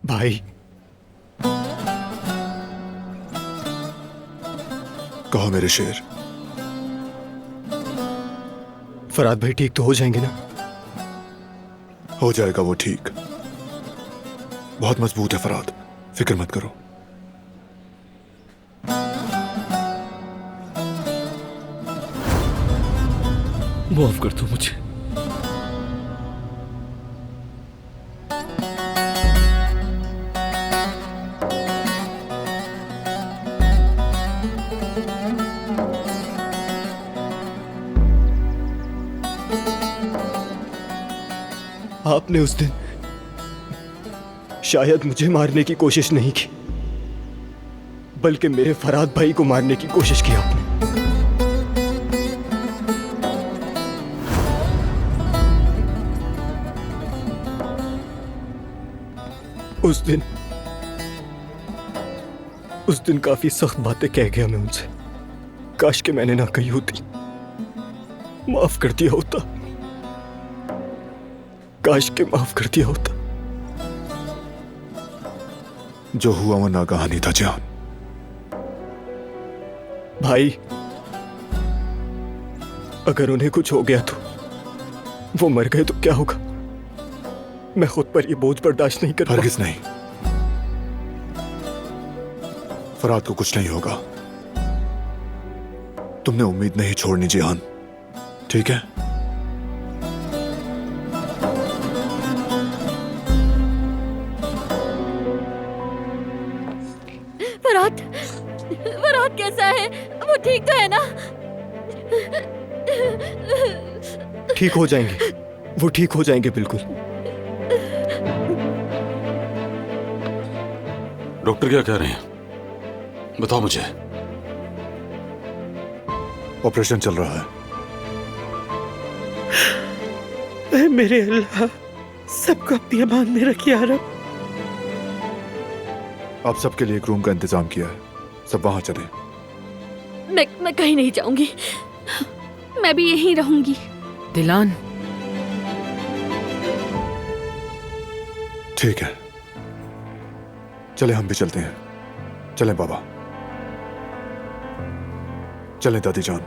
भाई, कहो मेरे शेर। फराद भाई ठीक तो हो जाएंगे ना? हो जाएगा वो ठीक। बहुत मजबूत है फराद, फिक्र मत करो। माफ कर दो मुझे। आपने उस दिन शायद मुझे मारने की कोशिश नहीं की, बल्कि मेरे फराद भाई को मारने की कोशिश की आपने। उस दिन काफी सख्त बातें कह गया मैं उनसे। काश कि मैंने ना कही होती, माफ कर दिया होता। काश के माफ कर दिया होता। जो हुआ वो नागहानी था जान। भाई, अगर उन्हें कुछ हो गया तो वो मर गए तो क्या होगा? मैं खुद पर ये बोझ बर्दाश्त नहीं कर पाऊंगा। हरगिज नहीं, फराद को कुछ नहीं होगा। तुमने उम्मीद नहीं छोड़नी जिहान, ठीक है? फराद, फराद कैसा है? वो ठीक तो है ना? ठीक हो जाएंगे, वो ठीक हो जाएंगे बिल्कुल। डॉक्टर क्या कह रहे हैं, बताओ मुझे। ऑपरेशन चल रहा है। ऐ मेरे अल्लाह, सबको अपनी अमान में रख या रब। आप सबके लिए एक रूम का इंतजाम किया है, सब वहां चलें। मैं कहीं नहीं जाऊंगी, मैं भी यहीं रहूंगी। दिलान, ठीक है, चले हम भी चलते हैं। चलें बाबा, चलें दादी जान।